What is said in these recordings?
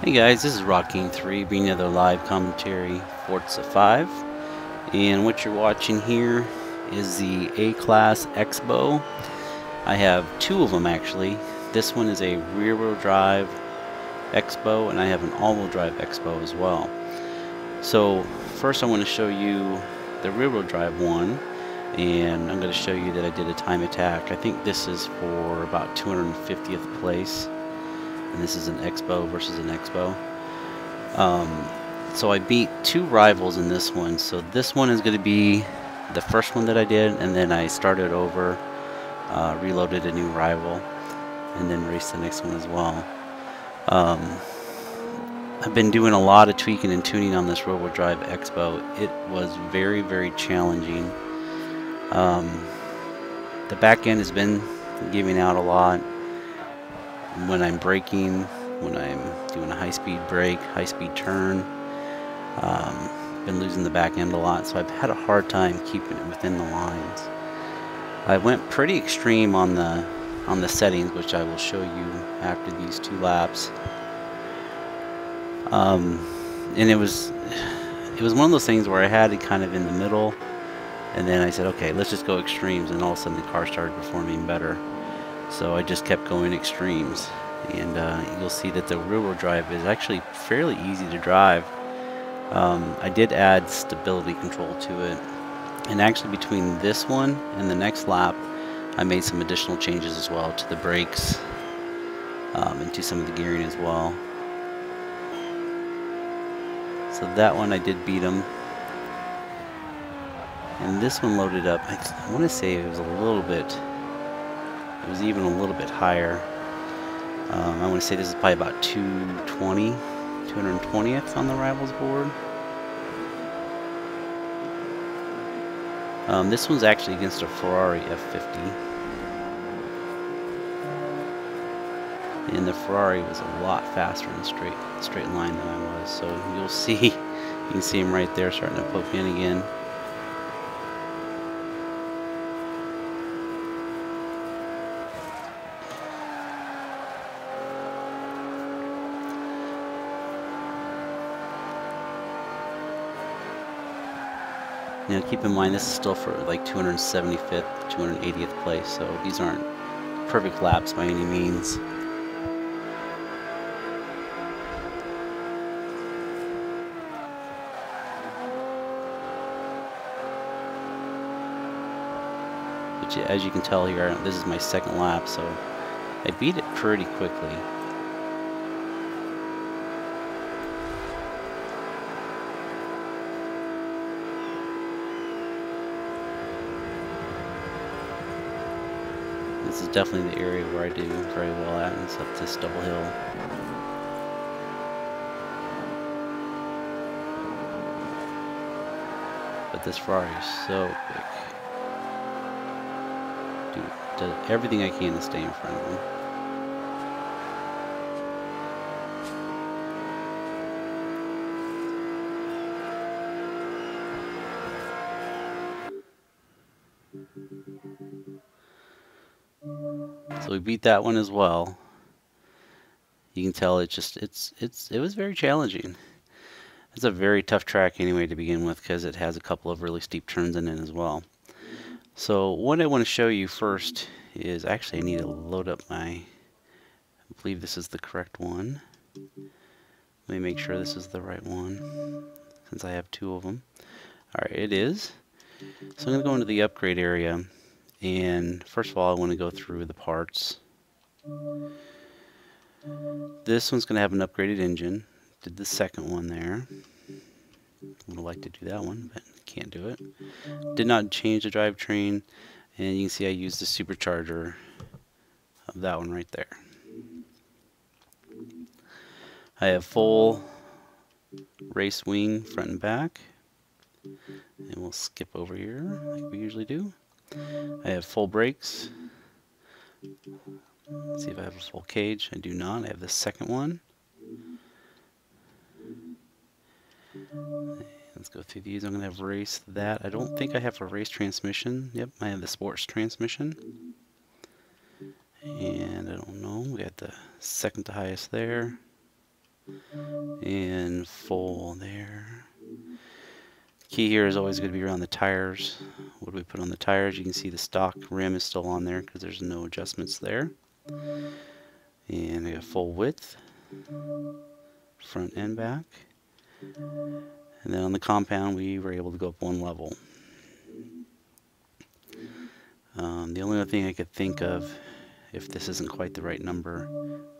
Hey guys, this is Rocking3 bringing another live commentary Forza 5, and what you're watching here is the A-Class Xbow. I have two of them actually. This one is a rear-wheel drive Xbow, and I have an all-wheel drive Xbow as well. So first I want to show you the rear-wheel drive one, and I'm going to show you that I did a time attack. I think this is for about 250th place. And this is an Xbow versus an Xbow. So I beat two rivals in this one. So this one is going to be the first one that I did, and then I started over, reloaded a new rival, and then raced the next one as well. I've been doing a lot of tweaking and tuning on this rear-wheel drive Xbow. It was very, very challenging. The back end has been giving out a lot. When I'm braking, when I'm doing a high-speed brake, high-speed turn, been losing the back end a lot, so I've had a hard time keeping it within the lines. I went pretty extreme on the settings, which I will show you after these two laps. And it was one of those things where I had it kind of in the middle, and then I said, okay, let's just go extremes, and all of a sudden the car started performing better. So I just kept going extremes, and you'll see that the rear-wheel drive is actually fairly easy to drive. I did add stability control to it, and actually between this one and the next lap I made some additional changes as well to the brakes, and to some of the gearing as well. So that one I did beat him, and this one loaded up, I want to say it was a little bit, it was even a little bit higher. I want to say this is probably about 220th on the rivals board. This one's actually against a Ferrari F50, and the Ferrari was a lot faster in a straight line than I was. So you'll see, you can see him right there starting to poke in again. Now keep in mind this is still for like 275th, 280th place, so these aren't perfect laps by any means. But as you can tell here, this is my second lap, so I beat it pretty quickly. This is definitely the area where I do very well at, and it's up this double hill. But this Ferrari is so quick. Dude, does everything I can to stay in front of him. So we beat that one as well. You can tell it was very challenging. It's a very tough track anyway to begin with, because it has a couple of really steep turns in it as well. So what I want to show you first is, actually I need to load up I believe this is the correct one. Let me make sure this is the right one, since I have two of them. Alright, it is. So I'm going to go into the upgrade area. And first of all, I want to go through the parts. This one's going to have an upgraded engine. Did the second one there. Would like to do that one, but can't do it. Did not change the drivetrain, and you can see I used the supercharger of that one right there. I have full race wing front and back, and we'll skip over here like we usually do. I have full brakes. Let's see if I have a full cage. I do not. I have the second one. Let's go through these. I'm going to have race that. I don't think I have a race transmission. Yep, I have the sports transmission. And I don't know. We got the second to highest there. and full there. Key here is always going to be around the tires. What do we put on the tires? You can see the stock rim is still on there because there's no adjustments there. And I got full width, front and back. And then on the compound, we were able to go up one level. The only other thing I could think of, if this isn't quite the right number,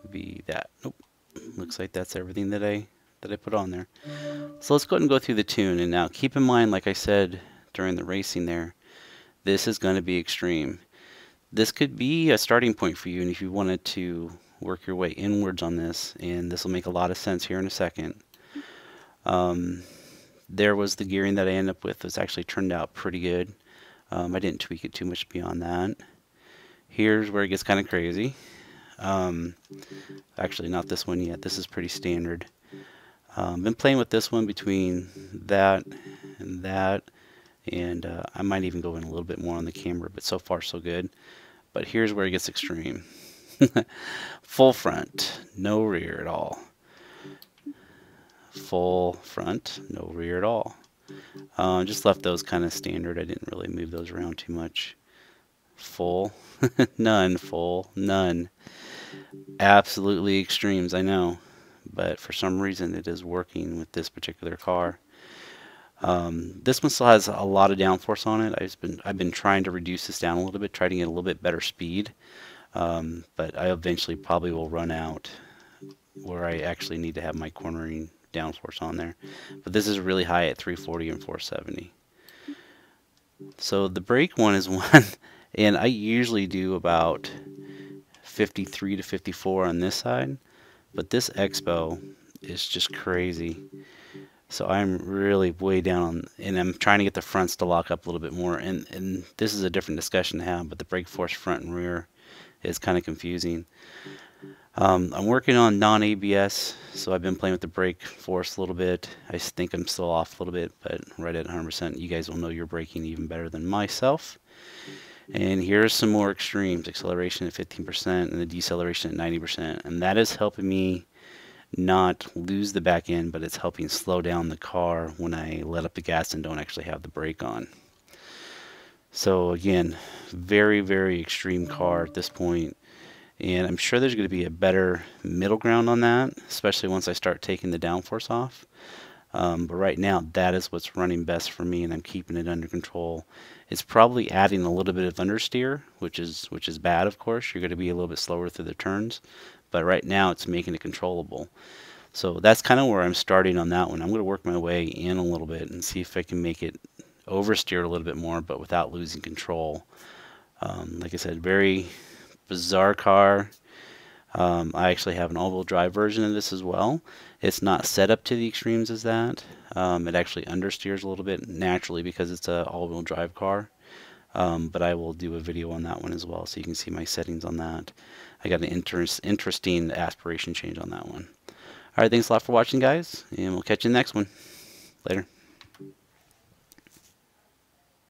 would be that. Nope. Looks like that's everything that I put on there. So let's go ahead and go through the tune. And now keep in mind, like I said during the racing there, this is going to be extreme. This could be a starting point for you, and if you wanted to work your way inwards on this, and this will make a lot of sense here in a second. There was the gearing that I ended up with. It's actually turned out pretty good. I didn't tweak it too much beyond that. Here's where it gets kind of crazy. Actually, not this one yet. This is pretty standard. Been playing with this one between that, and I might even go in a little bit more on the camera, but so far so good. But here's where it gets extreme. Full front, no rear at all. Full front, no rear at all. Just left those kind of standard. I didn't really move those around too much. Full, none. Full, none. Absolutely extremes, I know. But for some reason it is working with this particular car. This one still has a lot of downforce on it. I've been trying to reduce this down a little bit, try to get a little bit better speed. But I eventually probably will run out where I actually need to have my cornering downforce on there. But this is really high at 340 and 470. So the brake one is one, and I usually do about 53 to 54 on this side, but this Xbow is just crazy. So I'm really way down on, and I'm trying to get the fronts to lock up a little bit more, and this is a different discussion to have, but the brake force front and rear is kind of confusing. I'm working on non-ABS, so I've been playing with the brake force a little bit. I think I'm still off a little bit, but right at 100%. You guys will know your braking even better than myself. And here's some more extremes: acceleration at 15% and the deceleration at 90%. And that is helping me not lose the back end, but it's helping slow down the car when I let up the gas and don't actually have the brake on. So again, very, very extreme car at this point. And I'm sure there's going to be a better middle ground on that, especially once I start taking the downforce off. But right now, that is what's running best for me, and I'm keeping it under control. It's probably adding a little bit of understeer, which is bad, of course. You're going to be a little bit slower through the turns. But right now, it's making it controllable. So that's kind of where I'm starting on that one. I'm going to work my way in a little bit and see if I can make it oversteer a little bit more, but without losing control. Like I said, very bizarre car. I actually have an all-wheel drive version of this as well. It's not set up to the extremes as that. It actually understeers a little bit naturally because it's an all-wheel drive car. But I will do a video on that one as well, so you can see my settings on that. I got an interesting aspiration change on that one. Alright, thanks a lot for watching, guys, and we'll catch you in the next one. Later.